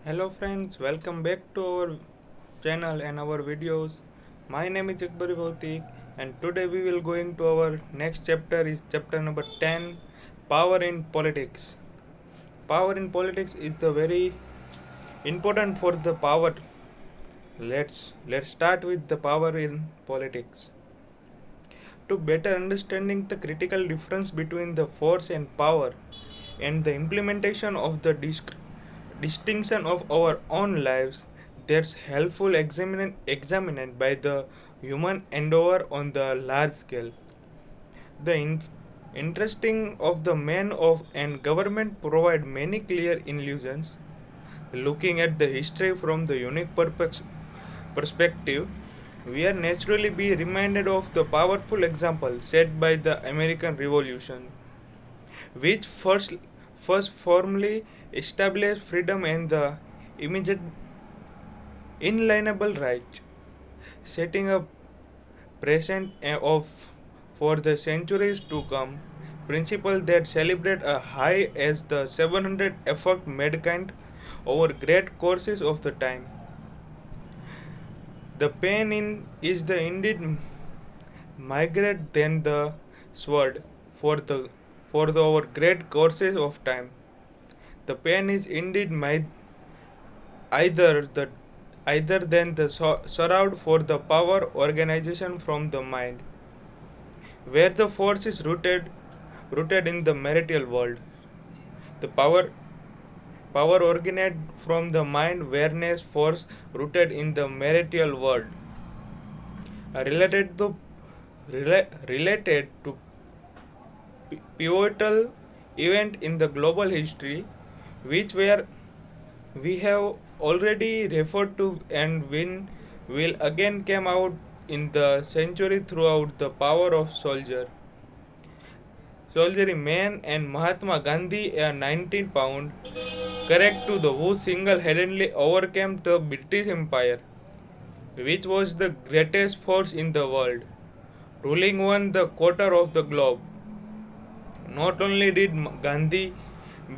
Hello friends, welcome back to our channel and our videos. My name is Bhautik and today we will going to our next chapter is chapter number 10, Power in Politics. Power in politics is the very important for the power. Let's start with the power in politics. To better understanding the critical difference between the force and power and the implementation of the distinction of our own lives, that's helpful examined by the human endeavor on the large scale. The interesting of the man of and government provide many clear illusions. Looking at the history from the unique perspective, we are naturally be reminded of the powerful example set by the American Revolution, which first formally established freedom and the immediate inalienable right, setting a precedent of for the centuries to come. Principle that celebrate a high as the 700 effort mankind over great courses of the time. The pain in is the indeed migrate than the sword for the over great courses of time. The pain is indeed either the either than the surround for the power organization from the mind, where the force is rooted in the marital world. The power originated from the mind awareness force rooted in the marital world, related to related to pivotal event in the global history, which were we have already referred to and will again come out in the century throughout the power of soldiery man and Mahatma Gandhi a 19 pound correct to the who single-handedly overcame the British Empire, which was the greatest force in the world, ruling one the quarter of the globe. Not only did Gandhi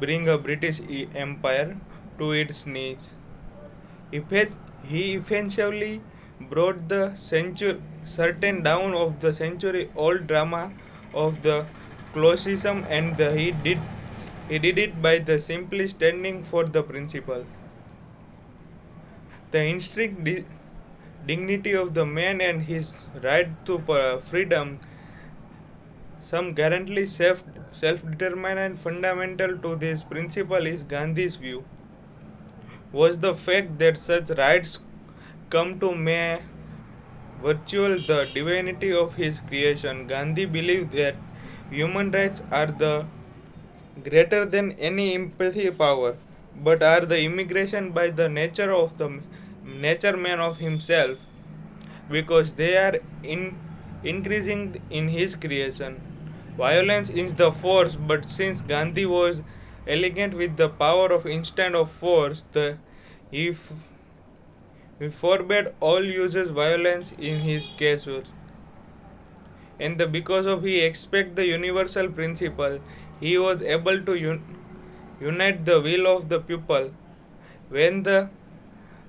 bring a British Empire to its knees, he eventually brought the certain down of the century-old drama of the classicism, and he did it by the simply standing for the principle. The instinct dignity of the man and his right to freedom, some guarantee self-determined fundamental to this principle is Gandhi's view, was the fact that such rights come to may virtual the divinity of his creation. Gandhi believed that human rights are the greater than any empathy power, but are the immigration by the nature of the nature man of himself, because they are increasing in his creation. Violence is the force, but since Gandhi was elegant with the power of instant of force, he forbade all uses violence in his cases. And because of he expect the universal principle, he was able to unite the will of the people. When the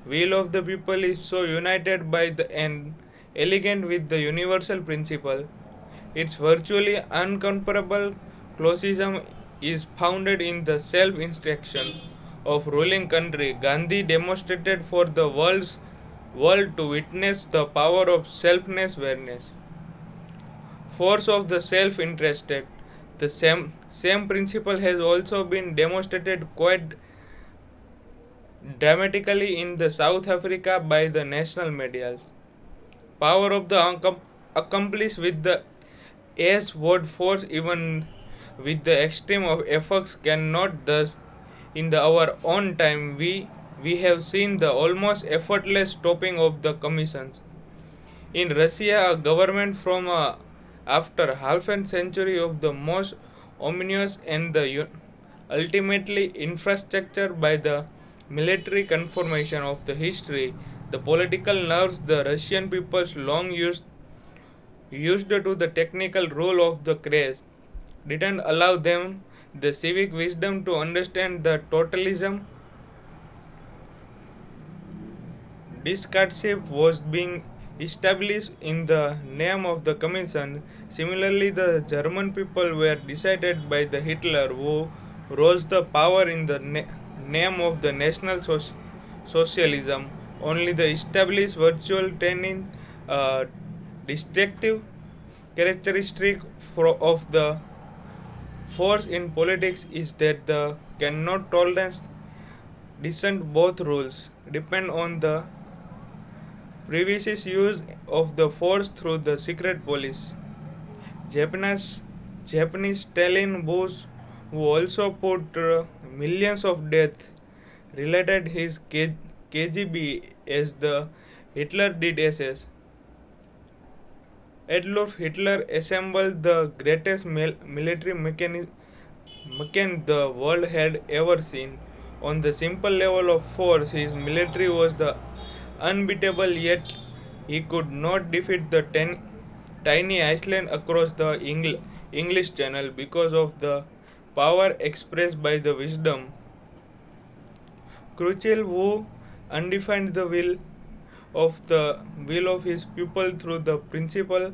will of the people is so united by the and elegant with the universal principle, its virtually uncomparable classicism is founded in the self-instruction of ruling country. Gandhi demonstrated for the world to witness the power of selfness force of the self-interested. The same principle has also been demonstrated quite dramatically in the South Africa by the national media. Power of the accomplished with the S word force even with the extreme of efforts cannot thus in our own time we have seen the almost effortless stopping of the commissions. In Russia, a government from after half a century of the most ominous and the ultimately infrastructure by the military conformation of the history, the political nerves the Russian peoples long used to the technical rule of the craze didn't allow them the civic wisdom to understand the totalism Dictatorship was being established in the name of the Commission. Similarly, the German people were decided by the Hitler, who rose the power in the name of the National Socialism. Only the established virtual training distinctive characteristic of the force in politics is that the cannot tolerance dissent. Both rules depend on the previous use of the force through the secret police. Japanese Japanese Stalin Bush, who also put millions of deaths, related his KGB as the Hitler did SS. Adolf Hitler assembled the greatest military machine the world had ever seen. On the simple level of force, his military was the unbeatable, yet he could not defeat the tiny Iceland across the English Channel because of the power expressed by the wisdom. Churchill, who undefined the will of his people through the principles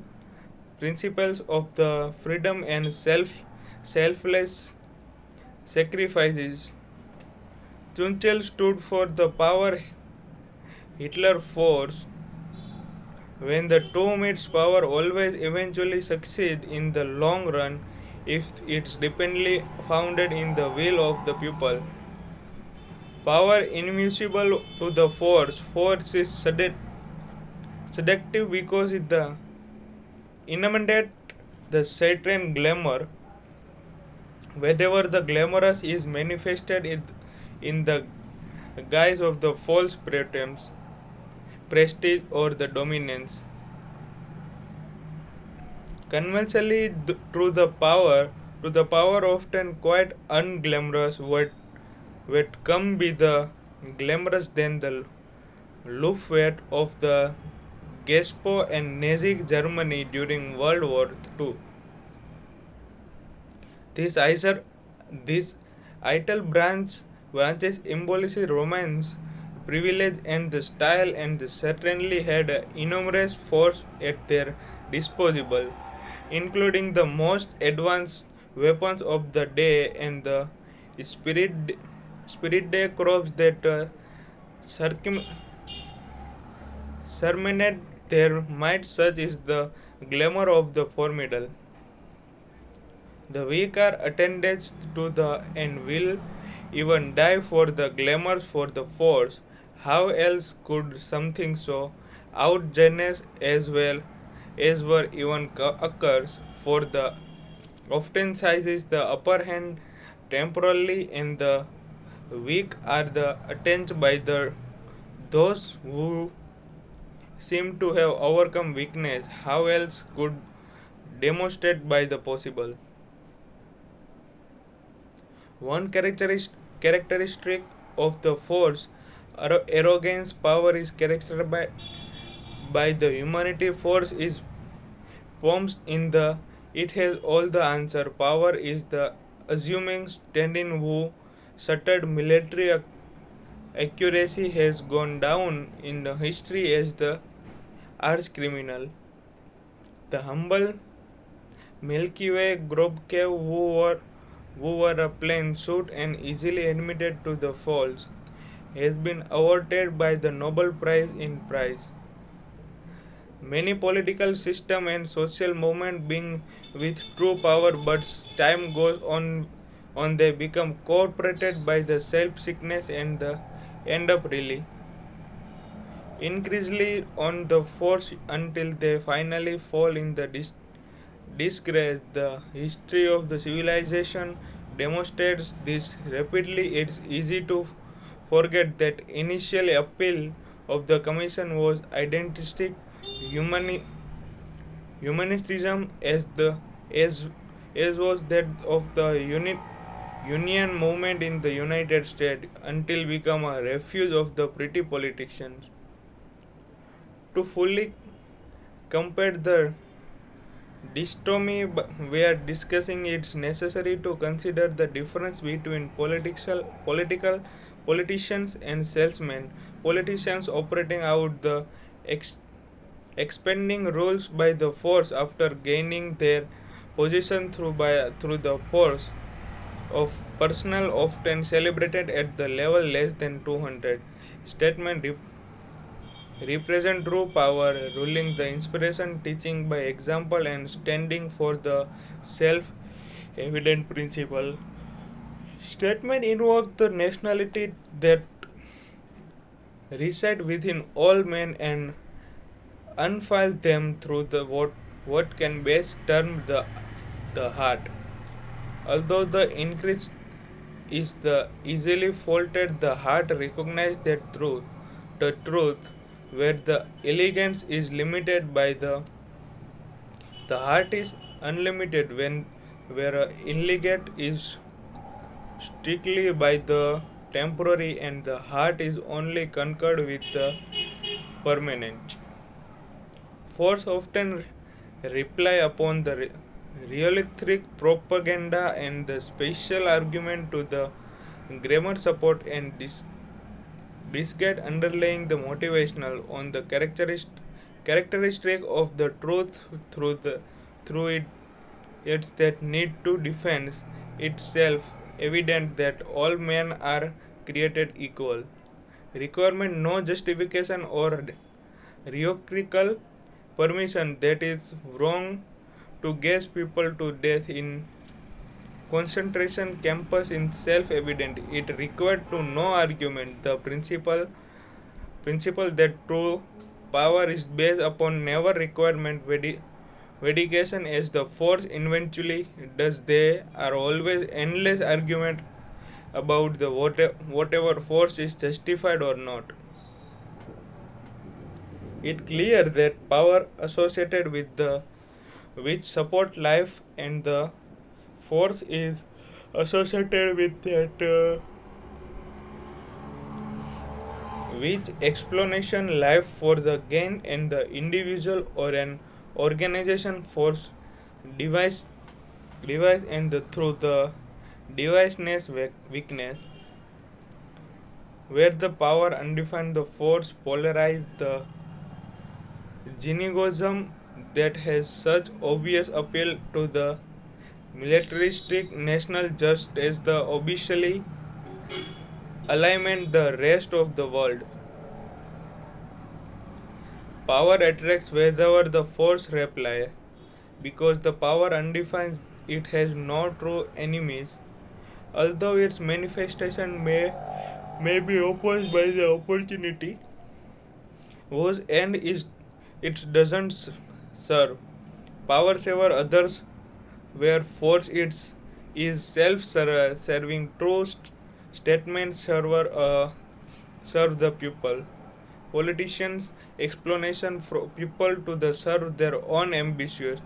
of the freedom and selfless sacrifices. Churchill stood for the power Hitler forced. When the two meets, power always eventually succeed in the long run if it's dependently founded in the will of the people. Power invisible to the force. Force is seductive because it the intimidate the Satan glamour. Wherever the glamorous is manifested in the guise of the false pretense, prestige, or the dominance. Conventionally, to the power often quite unglamorous, what come be the glamorous than the Luftwaffe of the Gestapo and Nazi Germany during World War II. This Iser, this idle branches embellish romance, privilege, and the style, and certainly had enormous force at their disposal, including the most advanced weapons of the day and the spirit spirit day crops that circum sermonate their might. Such is the glamour of the formidable. The weak are attendants to the and will even die for the glamours for the force. How else could something so outrageous as well as were even occurs? For the often sizes the upper hand temporarily, and the weak are the attained by the those who seem to have overcome weakness. How else could demonstrate by the possible? One characteristic of the force arrogance power is characterized by the humanity. Force is forms in the it has all the answer. Power is the assuming standing who stuttered military accuracy has gone down in the history as the arch criminal. The humble Milky Way Grobke, who wore a plain suit and easily admitted to the falls, has been awarded by the Nobel Prize in Prize. Many political systems and social movements being with true power, but time goes on they become cooperated by the self-sickness and the end up really increasingly on the force until they finally fall in the disgrace. The history of the civilization demonstrates this rapidly. It's easy to forget that initial appeal of the commission was identistic humanism as as was that of the union movement in the United States until become a refuge of the pretty politicians. To fully compare the dystomy we are discussing, it's necessary to consider the difference between political politicians and salesmen. Politicians operating out the ex- expanding rules by the force after gaining their position through the force of personnel often celebrated at the level less than 200. Statement represent true power, ruling the inspiration, teaching by example, and standing for the self evident principle. Statement invoke the nationality that reside within all men and unfile them through what can best term the heart. Although the increase is the easily faulted, the heart recognizes that the truth, where the elegance is limited by the heart is unlimited when where a elegant is strictly by the temporary and the heart is only conquered with the permanent. Force often reply upon the realistic propaganda and the special argument to the grammar support and disgust underlying the motivational on the characteristic of the truth through it it's that need to defend itself evident that all men are created equal requirement no justification or rhetorical permission that is wrong to gaze people to death in concentration campus in self-evident it required to no argument the principle that true power is based upon never requirement dedication as the force eventually does they are always endless argument about the whatever force is justified or not it clear that power associated with the which support life and the force is associated with that which explanation life for the gain and the individual or an organization force device device and the through the deviceness weakness where the power undefined the force polarize the gynegoism that has such obvious appeal to the militaristic national just as the obviously alignment the rest of the world. Power attracts wherever the force reply, because the power undefined it has no true enemies, although its manifestation may be opposed by the opportunity whose end is it doesn't serve. Power savor others where force is self-serving true statements serve the people. Politicians' explanation for people to the serve their own ambitious.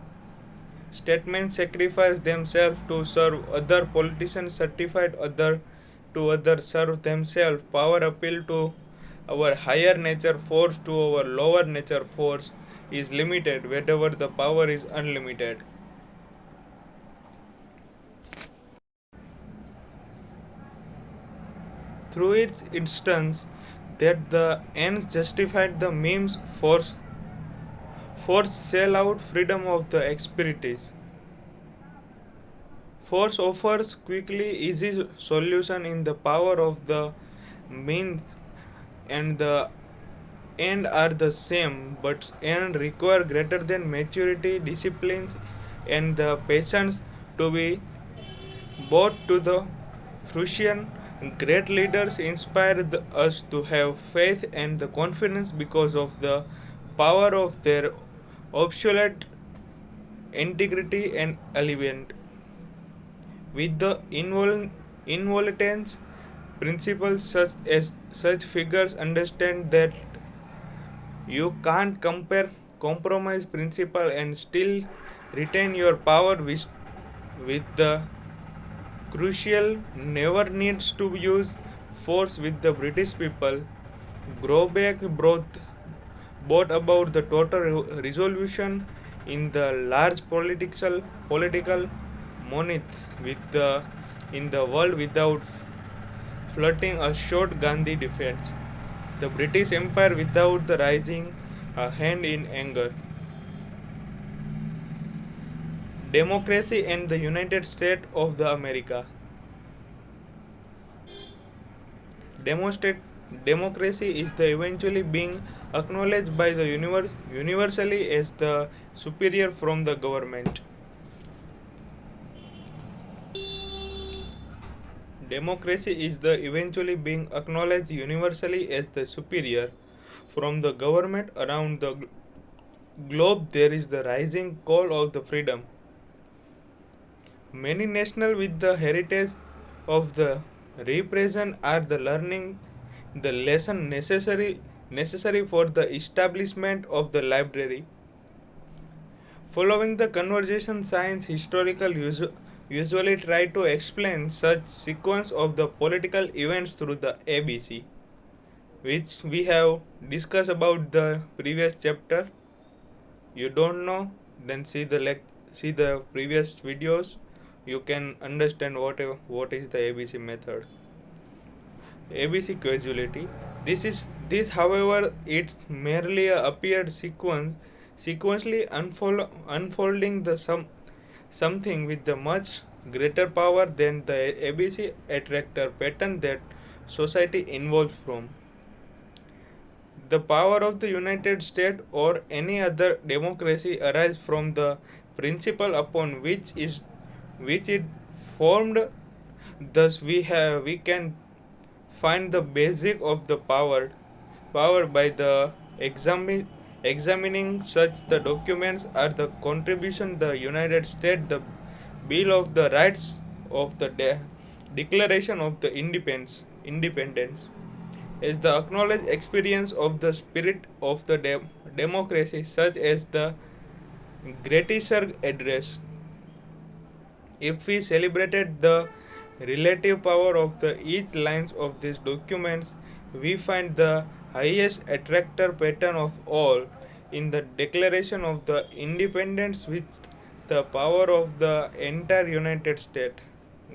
Statements sacrifice themselves to serve other politicians certified other to others serve themselves. Power appeal to our higher nature force to our lower nature force is limited wherever the power is unlimited. Through its instance that the ends justified the means force sell out freedom of the experience. Force offers quickly easy solution in the power of the means and the end are the same but end require greater than maturity disciplines and the patience to be brought to the fruition. Great leaders inspire us to have faith and the confidence because of the power of their obsolete integrity and element. With the involence principles such as such figures understand that you can't compare compromise principle and still retain your power with the crucial never needs to use force with the British people. Growback brought about the total resolution in the large political monolith with the in the world without flirting a short Gandhi defense. The British Empire without the rising a hand in anger. Democracy and the United States of the America. Demonstrate Democracy is the eventually being acknowledged by the universally as the superior from the government. Democracy is the eventually being acknowledged universally as the superior from the government around the globe. There is the rising call of the freedom. Many nations with the heritage of the repression are the learning the lesson necessary for the establishment of the library. Following the conversation, science historical usually try to explain such sequence of the political events through the ABC, which we have discussed about the previous chapter. You don't know, then see the previous videos. You can understand what is the ABC method. ABC causality. This however it's merely a appeared sequentially unfolding the something with the much greater power than the ABC attractor pattern that society involves from. The power of the United States or any other democracy arises from the principle upon which it formed. Thus we can find the basic of the power by the examining such the documents are the contribution the United States, the Bill of the Rights of the Declaration of the Independence is the acknowledged experience of the spirit of the democracy, such as the Gettysburg Address. If we celebrated the relative power of the each lines of these documents, we find the highest attractor pattern of all in the Declaration of the Independence with the power of the entire United States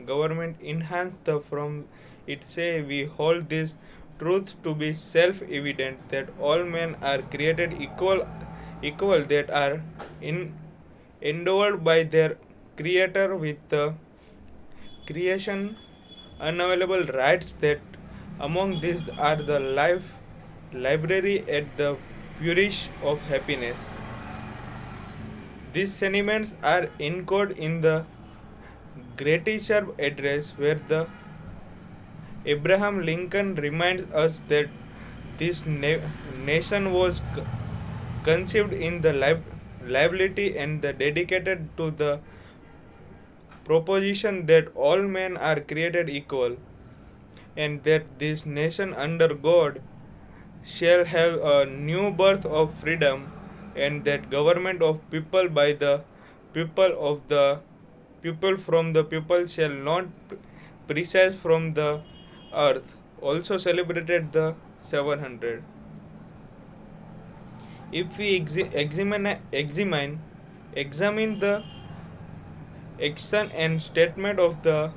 government enhanced the from it say we hold this truth to be self-evident that all men are created equal that are in endowed by their creator with the creation unavailable rights that among these are the life library at the purish of happiness. These sentiments are encoded in the Gettysburg Address where the Abraham Lincoln reminds us that this nation was conceived in the liability and the dedicated to the proposition that all men are created equal, and that this nation under God shall have a new birth of freedom, and that government of people by the people of the people from the people shall not precise from the earth. Also celebrated the 700. If we examine the action and statement of the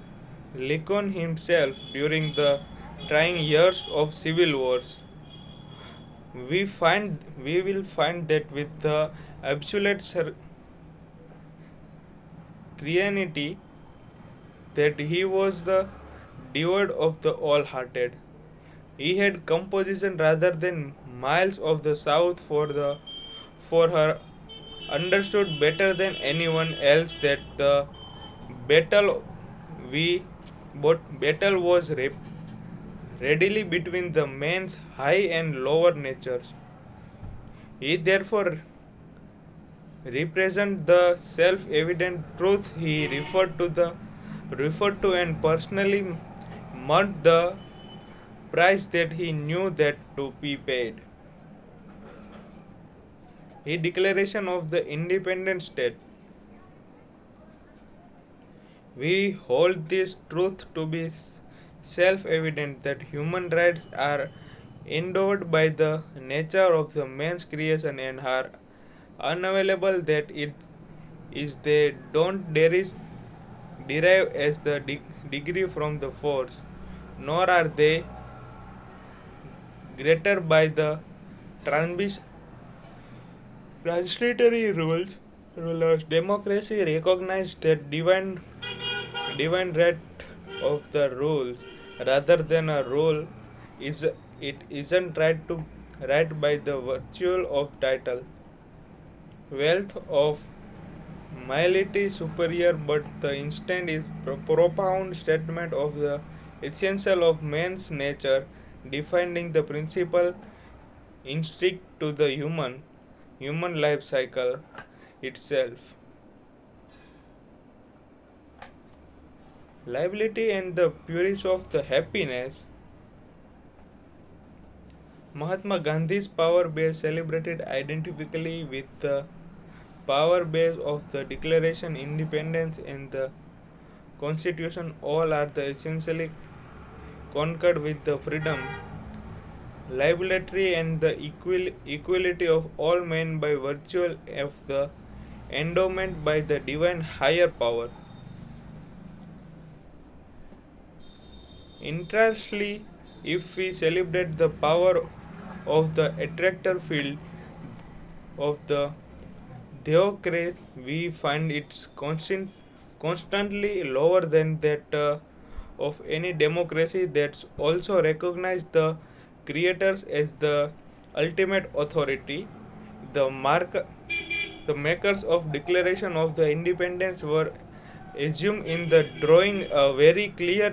Lincoln himself during the trying years of civil wars, we will find that with the absolute serenity that he was the devoid of the all-hearted. He had composition rather than miles of the south for her understood better than anyone else that the battle we battle was readily between the man's high and lower natures. He therefore represent the self-evident truth he referred to and personally marked the price that he knew that to be paid. A declaration of the independent state. We hold this truth to be self-evident that human rights are endowed by the nature of the man's creation and are unavailable that it is they don't derive as the degree from the force. nor are they greater by the transitory rulers. Democracy recognizes that divine right of the rules rather than a rule is it isn't right by the virtue of title, wealth of Mility superior, but the instant is profound statement of the essential of man's nature, defining the principal instinct to the human life cycle itself. Liability and the purity of the happiness. Mahatma Gandhi's power base celebrated identically with the power base of the Declaration Independence and the Constitution all are the essentially concurred with the freedom, liberty, and the equality of all men by virtue of the endowment by the divine higher power. Interestingly, if we celebrate the power of the attractor field of the theocracy, we find it's constantly lower than that of any democracy that's also recognized the creators as the ultimate authority. The mark the makers of Declaration of the Independence were assumed in the drawing a very clear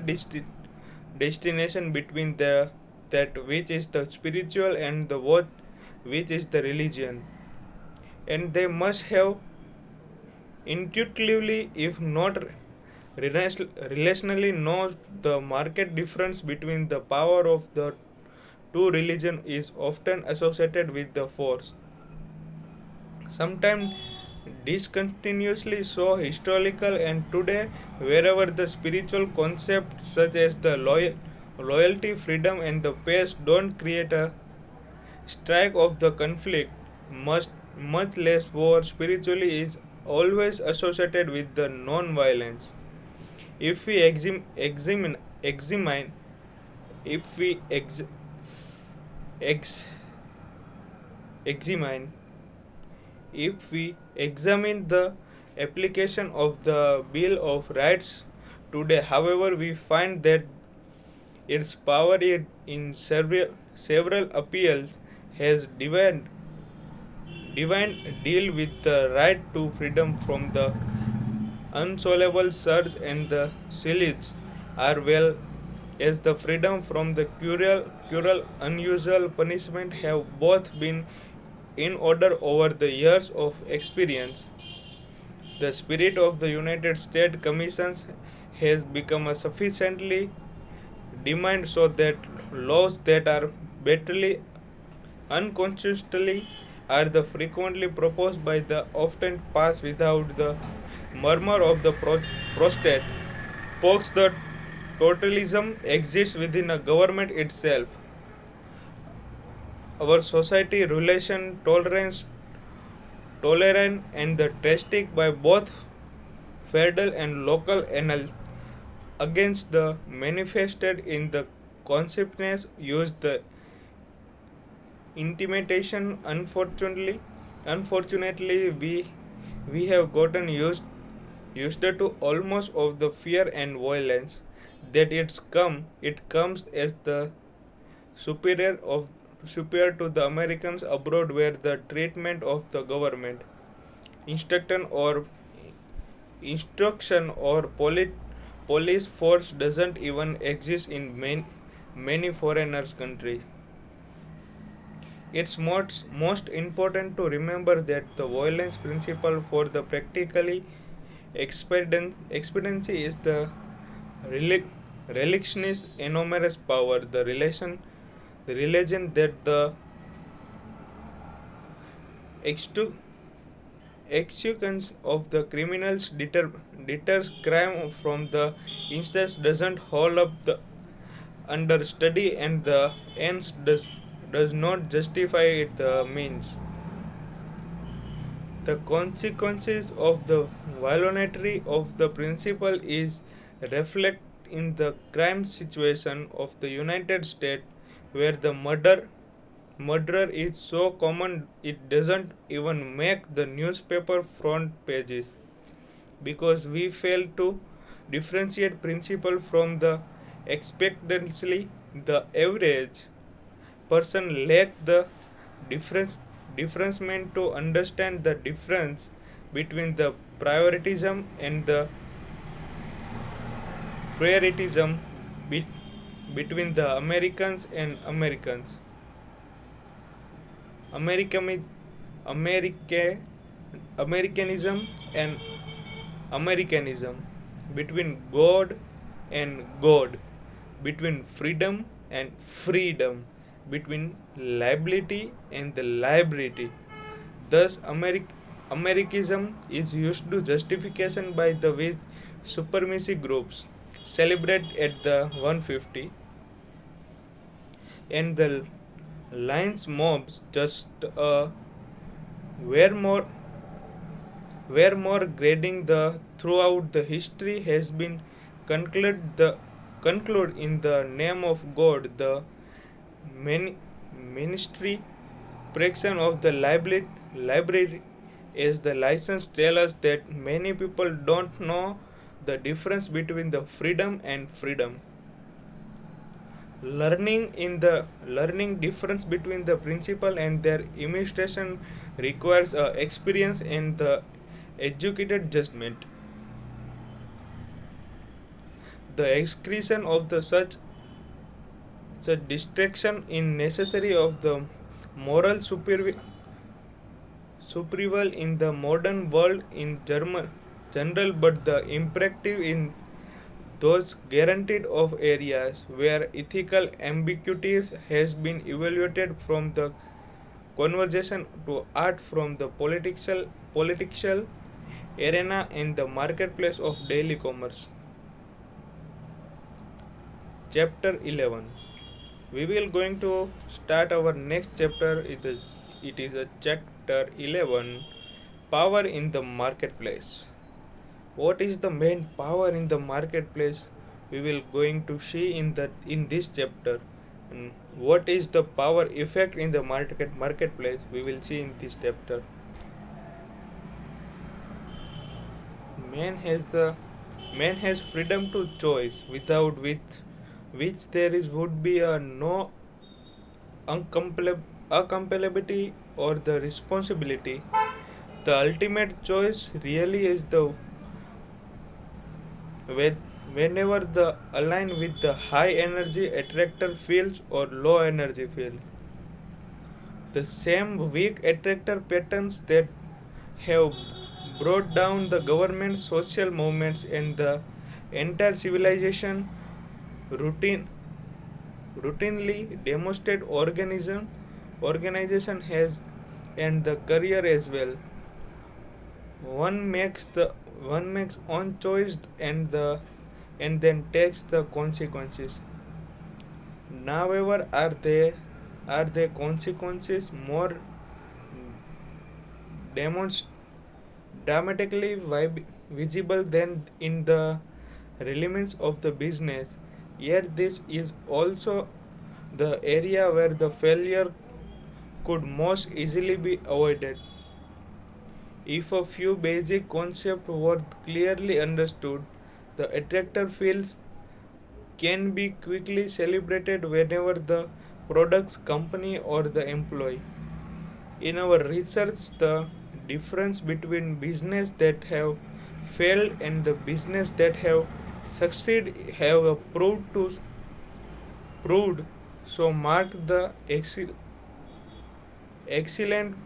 destination between the that which is the spiritual and the what which is the religion, and they must have intuitively, if not relationally, know the market difference between the power of the two religions is often associated with the force, sometimes discontinuously so historical, and today wherever the spiritual concepts such as the loyalty, freedom, and the peace don't create a strike of the conflict, much less war spiritually is always associated with the non-violence. If we examine if we ex, examine if we examine the application of the Bill of Rights today, however, we find that its power in several appeals has divine deal with the right to freedom from the unsolvable search and the silage, are well as the freedom from the cruel unusual punishment have both been in order over the years of experience. The spirit of the United States Commissions has become a sufficiently demand so that laws that are bately unconstitutionally are the frequently proposed by the often pass without the murmur of the prostate. Pokes the totalism exists within a government itself. Our society relation tolerant and the drastic by both federal and local annals against the manifested in the consciousness use the intimidation. Unfortunately, we have gotten used to almost of the fear and violence that it comes as the superior of superior to the Americans abroad, where the treatment of the government instruction or police force doesn't even exist in many foreigners countries. It's most important to remember that the violence principle for the practically expediency is the relictionist enormous power, the religion that the extu- executions of the criminals deters crime from the instance doesn't hold up the under study, and the ends does not justify the means. The consequences of the violatory of the principle is reflect in the crime situation of the United States, where the murderer is so common it doesn't even make the newspaper front pages, because we fail to differentiate principle from the expectancy. The average person lack the difference difference to understand the difference between the prioritism and the prioritism be- between the Americans and American, America, Americanism and Americanism, between God and God, between freedom and freedom, between liability and the liability. Thus, Americanism is used to justification by the which supremacy groups celebrate at the 150, and the Lions mobs just were more grading the throughout the history has been conclude in the name of God. The ministry fraction of the library is the license tell us that many people don't know the difference between the freedom and freedom. Learning difference between the principle and their imitation requires experience and the educated judgment. The excretion of the such distraction is necessary of the moral survival in the modern world in general, but the imperative in those guaranteed of areas where ethical ambiguities has been evaluated from the conversation to art, from the political arena and the marketplace of daily commerce. Chapter 11. We will going to start our next chapter. It is a chapter 11, power in the marketplace. What is the main power in the marketplace? We will going to see in this chapter. And what is the power effect in the marketplace? We will see in this chapter. Man has the Man has freedom to choice, without which there is would be a no accountability or the responsibility. The ultimate choice really is the whenever the align with the high energy attractor fields or low energy fields. The same weak attractor patterns that have brought down the government, social movements, and the entire civilization routine routinely demonstrate organization has and the career as well. One makes own choice and then takes the consequences. However, are the consequences more demonst- dramatically visible than in the elements of the business? Yet this is also the area where the failure could most easily be avoided. If a few basic concepts were clearly understood, the attractor fields can be quickly celebrated whenever the product's company or the employee. In our research, the difference between business that have failed and the business that have succeeded have proved so marked the excellent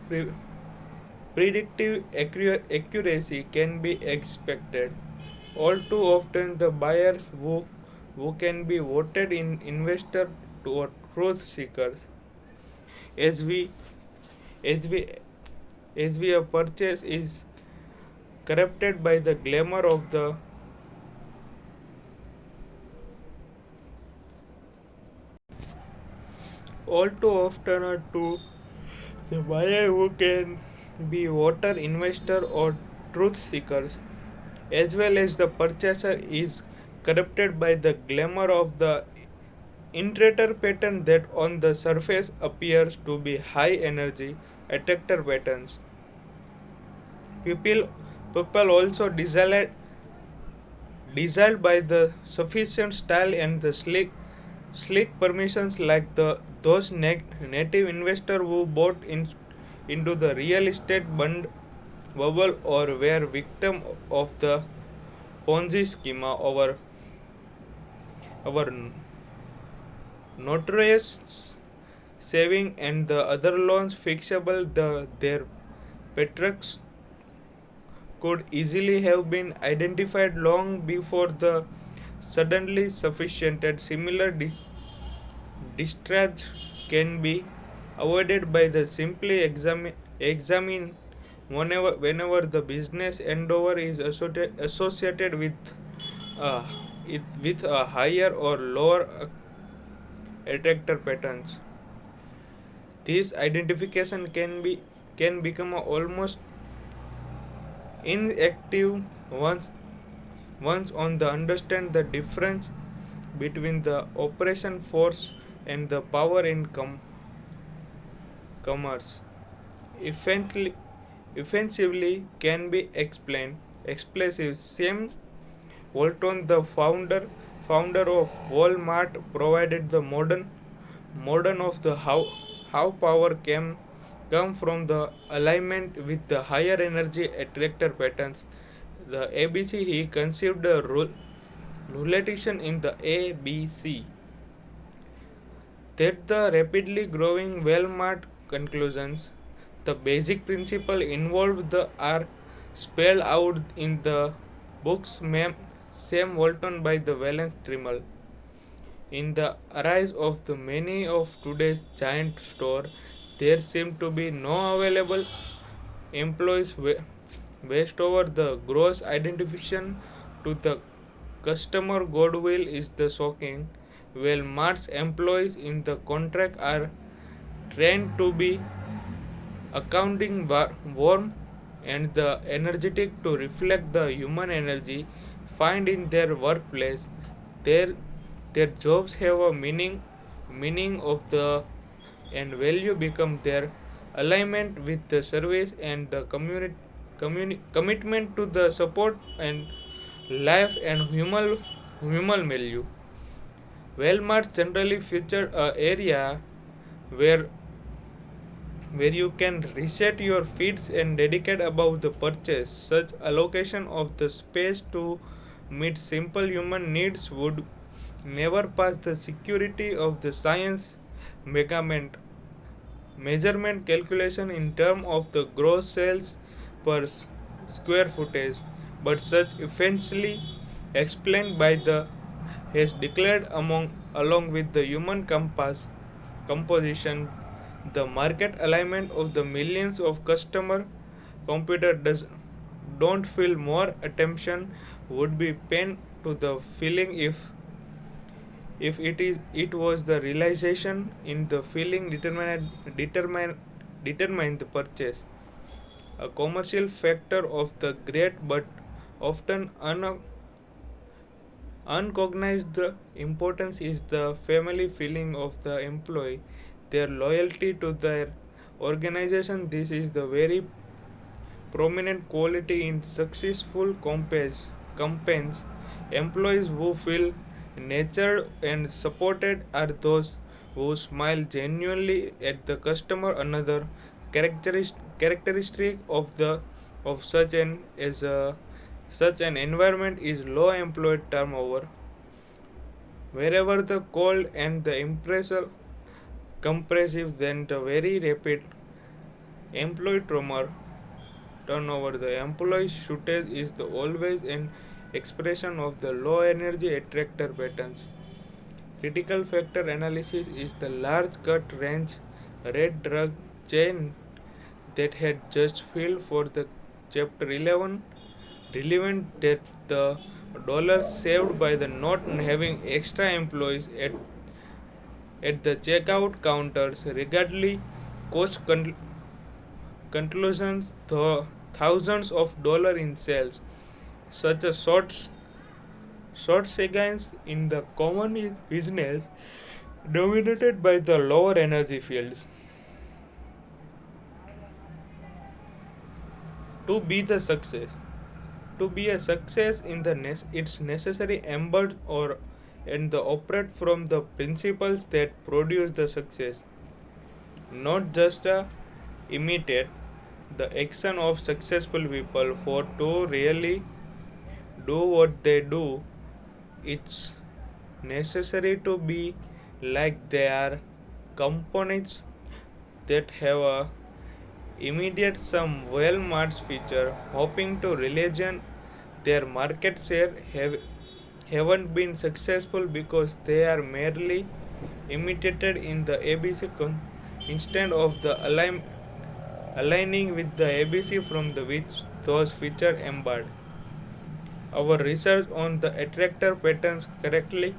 predictive accuracy can be expected. All too often, the buyers who can be voted in investor or truth seekers, as we as we as we a purchase is corrupted by the glamour of the all too often are too the buyer who can be voter investor or truth seekers, as well as the purchaser is corrupted by the glamour of the intractor pattern that on the surface appears to be high energy attractor patterns. People, people also desired by the sufficient style and the sleek permissions like those native investors who bought into the real estate bubble or were victim of the Ponzi scheme. Our notorious saving and the other loans fixable their patriarchs could easily have been identified long before the suddenly sufficient and similar discharge can be avoided by the simply examine whenever the business endeavor is associated uh, with a higher or lower attractor patterns. This identification can become almost inactive once on the understand the difference between the operation force and the power in commerce. Effectively, offensively can be explained expressive. Same Walton, the founder of Walmart, provided the modern of the how power come from the alignment with the higher energy attractor patterns. The ABC he conceived the relation in the ABC that the rapidly growing Walmart conclusions. The basic principle involved are spelled out in the book's Sam Walton by the Valence Trimmel. In the rise of the many of today's giant store, there seem to be no available employees based over the gross identification to the customer goodwill is the shocking. Walmart's employees in the contract are trained to be accounting warm and the energetic to reflect the human energy find in their workplace. Their jobs have a meaning of the and value become their alignment with the service and the commitment to the support and life and human value. Walmart generally feature a area where you can reset your feeds and dedicate about the purchase. Such allocation of the space to meet simple human needs would never pass the security of the science measurement calculation in terms of the gross sales per square footage, but such essentially explained by the has declared along with the human composition the market alignment of the millions of customer computer don't feel more attention would be paid to the feeling if it was the realization in the feeling determine the purchase. A commercial factor of the great but often uncognized the importance is the family feeling of the employee, their loyalty to their organization. This is the very prominent quality in successful campaigns. Employees who feel nurtured and supported are those who smile genuinely at the customer. Another characteristic of such an environment is low employee turnover. Wherever the cold and the impressive compressive, then the very rapid employee turnover. The employee shortage is the always an expression of the low energy attractor patterns. Critical factor analysis is the large cut range red drug chain that had just filled for the chapter 11 relevant that the dollars saved by the not having extra employees at the checkout counters regardless cost conclusions thousands of dollars in sales. Such a short Short seconds in the common business dominated by the lower energy fields. To be the success. To be a success in the it's necessary embed or and the operate from the principles that produce the success, not just imitate the action of successful people. For to really do what they do, it's necessary to be like they are components that have a immediate some well marked feature, hoping to religion their market share haven't been successful because they are merely imitated in the ABC instead of the aligning with the ABC from the which those features embed. Our research on the attractor patterns correctly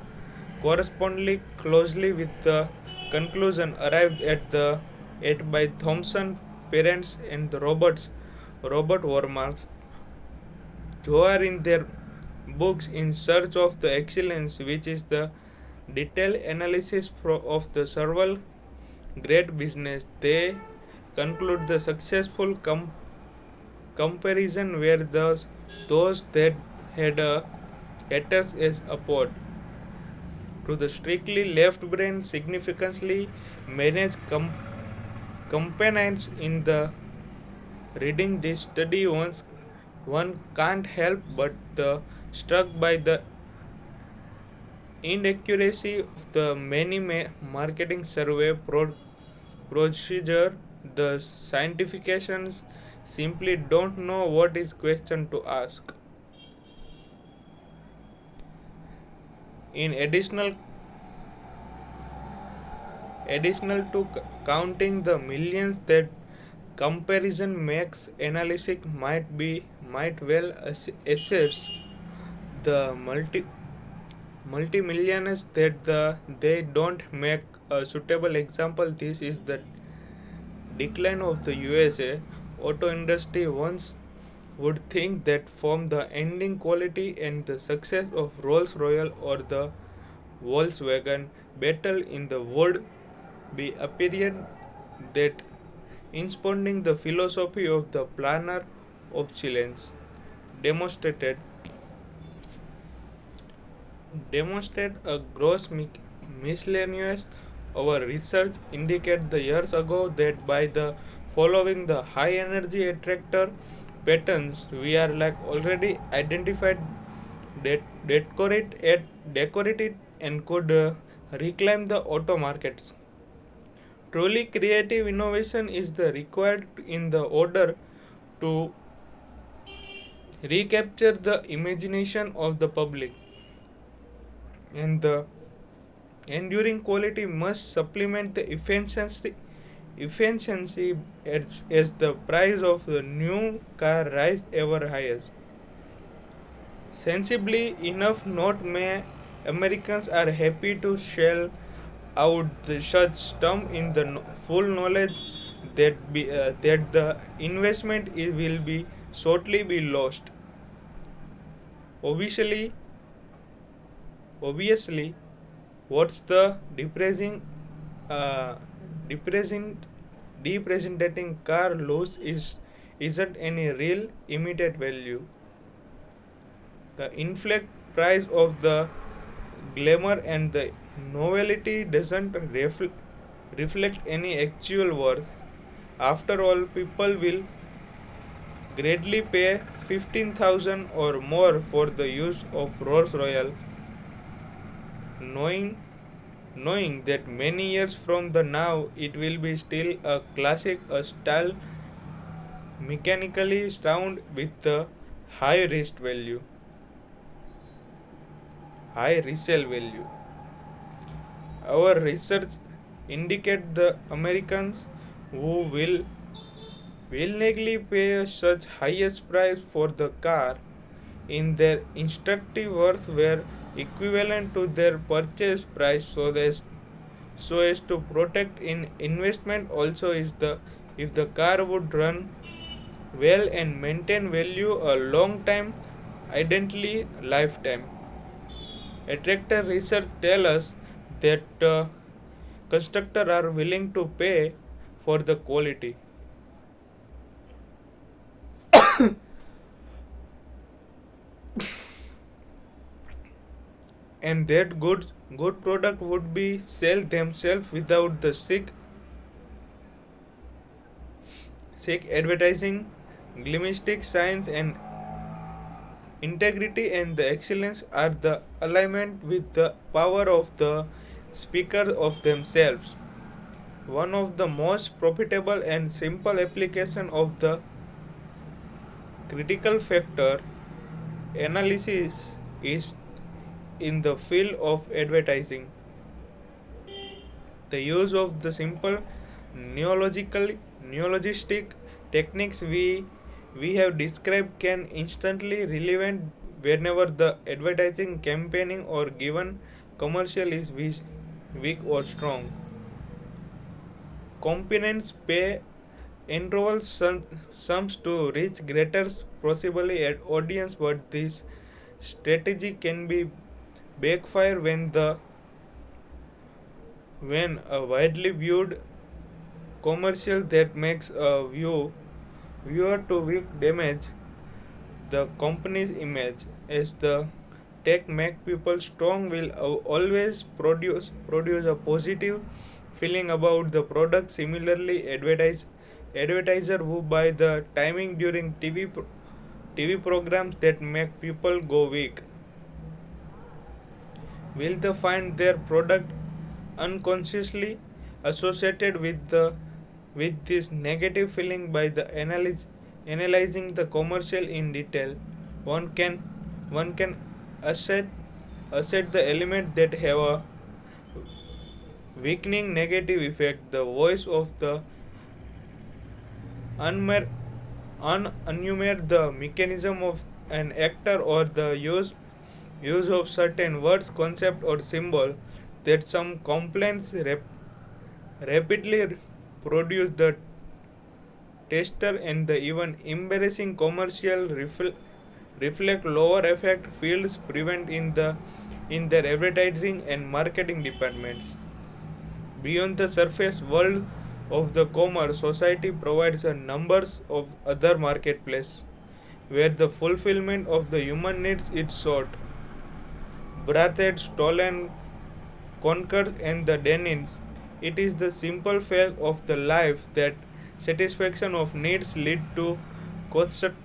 correspondingly closely with the conclusion arrived at by Thomson parents and the Robert Wormarks, who are in their books in search of the excellence, which is the detailed analysis of the several great business. They conclude the successful comparison where those that had a caters as upward to the strictly left brain significantly manage components in the reading this study once one can't help but the struck by the inaccuracy of the many marketing survey procedure. The scientifications simply don't know what is question to ask. In additional to counting the millions that comparison makes analysis might well assess the multi-millionaires that they don't make a suitable example. This is the decline of the USA auto industry. Once would think that from the ending quality and the success of Rolls-Royce or the Volkswagen battle in the would be apparent that expounding the philosophy of the planner obsolescence demonstrated demonstrate a gross miscellaneous. Our research indicated the years ago that by the following the high energy attractor patterns, we are like already identified decorated and could reclaim the auto markets. Truly creative innovation is the required in the order to recapture the imagination of the public, and the enduring quality must supplement the efficiency as the price of the new car rise ever higher. Sensibly enough, not many Americans are happy to shell out such sum in the full knowledge that the investment will be shortly be lost. Obviously, obviously, what's the uh, depressing depresenting car loss isn't any real immediate value. The inflect price of the glamour and the novelty doesn't reflect any actual worth. After all, people will gladly pay 15,000 or more for the use of Rolls Royale, knowing knowing that many years from the now it will be still a classic, a style mechanically sound with the high risk value, high resale value. Our research indicate the Americans who will willingly pay such highest price for the car in their instructive worth were equivalent to their purchase price, so as to protect in investment also is the if the car would run well and maintain value a long time, identically lifetime. Attractor research tells us that constructors are willing to pay for the quality, and that good product would be sell themselves without the sick advertising, glymistic science, and integrity and the excellence are the alignment with the power of the speaker of themselves. One of the most profitable and simple application of the critical factor analysis is in the field of advertising. The use of the simple neologistic techniques we have described can instantly relevant whenever the advertising campaigning or given commercial is weak or strong. Components pay enormous sums to reach greater possibly at audience, but this strategy can be backfire when a widely viewed commercial that makes a viewer to weak damage the company's image. As the tech make people strong will always produce a positive feeling about the product. Similarly, advertiser who buy the timing during TV programs that make people go weak will they find their product unconsciously associated with this negative feeling. By the analyzing the commercial in detail, one can one can assess assess the element that have a weakening negative effect. The voice of the unmer unenumerate the mechanism of an actor or the use of certain words, concept, or symbol that some complaints rapidly produce the tester, and the even embarrassing commercial reflect lower effect fields prevent in their advertising and marketing departments. Beyond the surface world of the commerce, society provides a numbers of other marketplaces where the fulfillment of the human needs is sought. Breathed, stolen, conquered, and the denins. It is the simple fact of the life that satisfaction of needs lead to constant,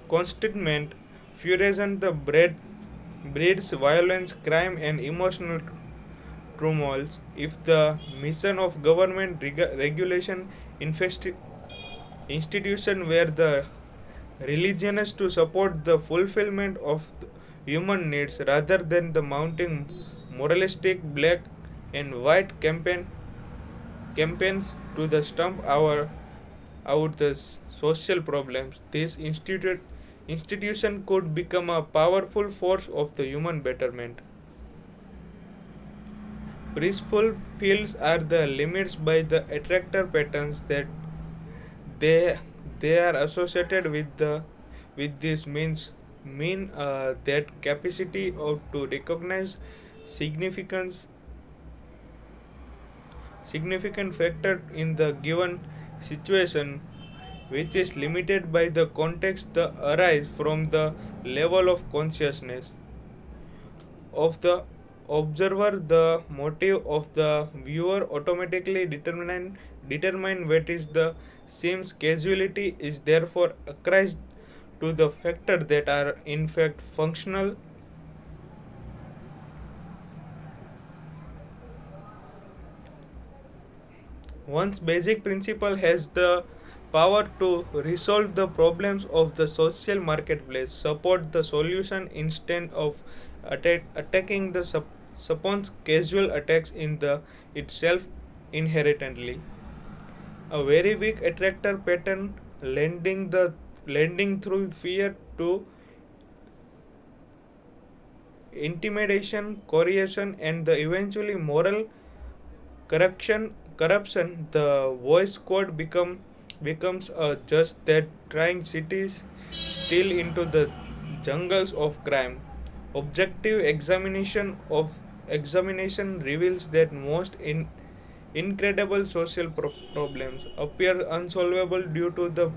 constantment, fusion the breeds violence, crime, and emotional turmoils. If the mission of government regulation institution were the religions to support the fulfillment of the human needs rather than the mounting moralistic black and white campaigns to the stump out the social problems, this institution could become a powerful force of the human betterment. Peaceful fields are the limits by the attractor patterns that they they are associated with this mean that capacity of to recognize significance significant factor in the given situation, which is limited by the context the arise from the level of consciousness of the observer. The motive of the viewer automatically determine what is the seems casuality is therefore accrues to the factors that are in fact functional. One's basic principle has the power to resolve the problems of the social marketplace, support the solution instead of attacking the supposed casual attacks in the itself inherently. A very weak attractor pattern lending through fear to intimidation, coercion, and the eventually moral corruption. The voice code becomes a just that trying cities still into the jungles of crime. Objective examination reveals that most incredible social problems appear unsolvable due to the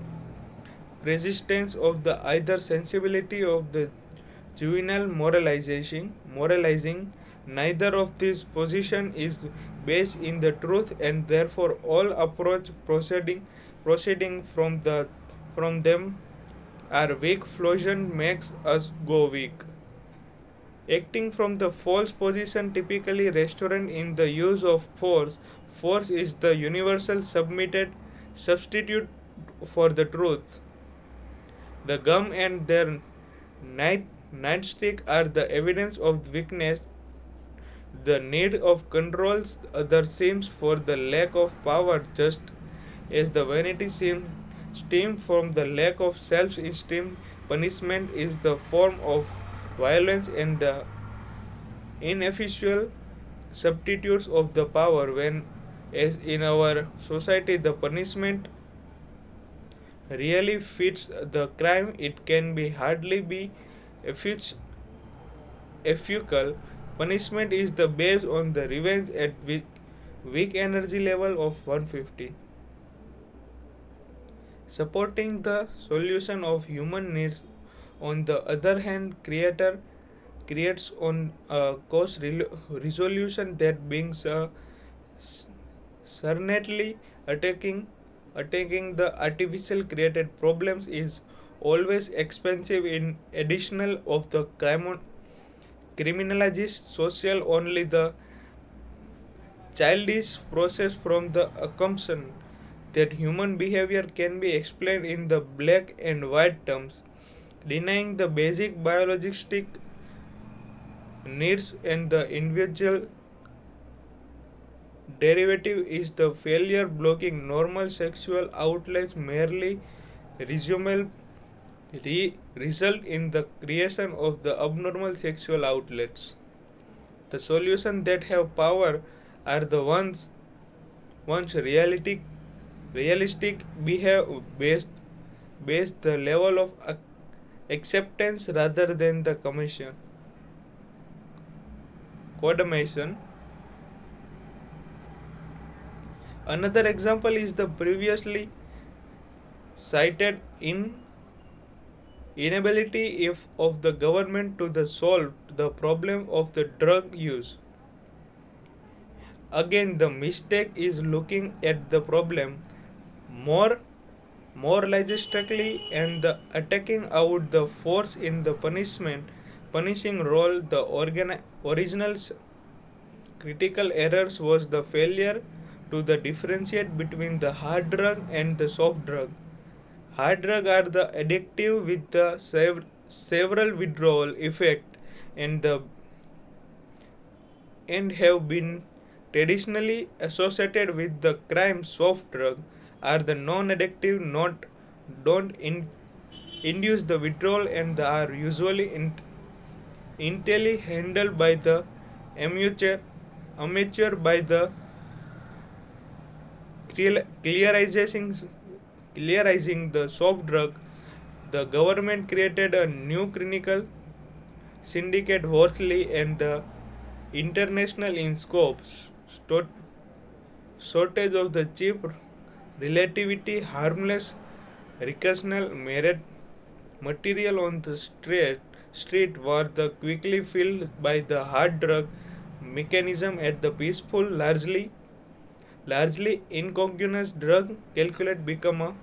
persistence of the either sensibility of the juvenile moralizing. Neither of these positions is based in the truth, and therefore all approach proceeding from them are weak. Flosion makes us go weak. Acting from the false position typically restaurant in the use of force. Force is the universal submitted substitute for the truth. The gum and their nightstick are the evidence of weakness. The need of controls other seems for the lack of power, just as the vanity seems stem from the lack of self-esteem. Punishment is the form of violence, and the inefficient substitutes of the power. When, as in our society, the punishment really fits the crime, it can be hardly be effic- efficacious. Punishment is the base on the revenge at weak energy level of 150. Supporting the solution of human needs, on the other hand, creator creates on a cause resolution that brings a certainly attacking the artificial created problems is always expensive in additional of the criminalizes social only the childish process from the assumption that human behavior can be explained in the black and white terms, denying the basic biologistic needs and the individual derivative is the failure blocking normal sexual outlets merely resumal result in the creation of the abnormal sexual outlets. The solutions that have power are the ones realistic behave based the level of acceptance rather than the commission condemnation. Another example is the previously cited inability if of the government to the solve the problem of the drug use. Again, the mistake is looking at the problem more more logistically and the attacking out the force in the punishing role. The original critical errors was the failure to the differentiate between the hard drug and the soft drug. Hard drugs are the addictive with the several withdrawal effect, and the and have been traditionally associated with the crime. Soft drugs are the non-addictive, not don't induce the withdrawal, and are usually entirely handled by the amateur by the clearizing the soft drug. The government created a new clinical syndicate Horsley and the international in scope. Shortage of the cheap, relativity harmless, recreational merit material on the street were the quickly filled by the hard drug mechanism at the peaceful, largely incongruous drug calculate become a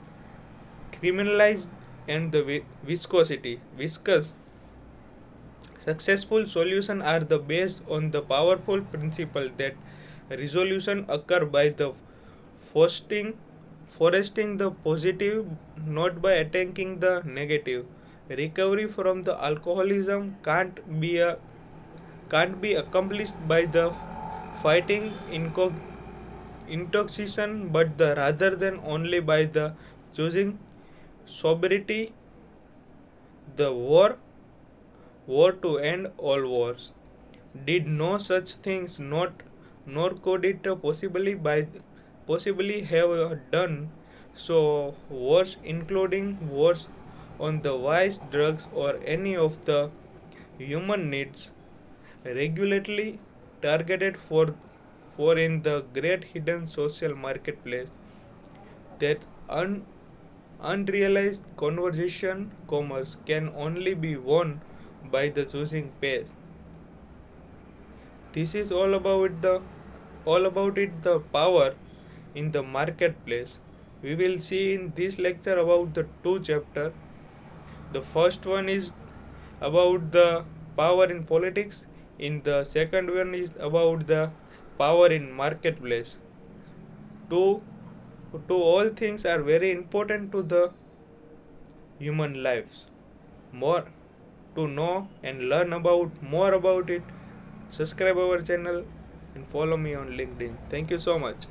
criminalized, and the viscous. Successful solutions are the based on the powerful principle that resolution occur by the fostering foresting the positive, not by attacking the negative. Recovery from the alcoholism can't be accomplished by the fighting intoxication, but rather than only by the choosing sobriety. The war to end all wars did no such things, not nor could it possibly have done so. Wars, including wars on the vice drugs or any of the human needs regularly targeted for in the great hidden social marketplace that unrealized conversation commerce can only be won by the choosing pace. This is all about it the power in the marketplace. We will see in this lecture about the two chapter. The first one is about the power in politics. In the second one is about the power in marketplace. Two to all things are very important to the human lives. More to know and learn about more about it, subscribe our channel and follow me on LinkedIn. Thank you so much.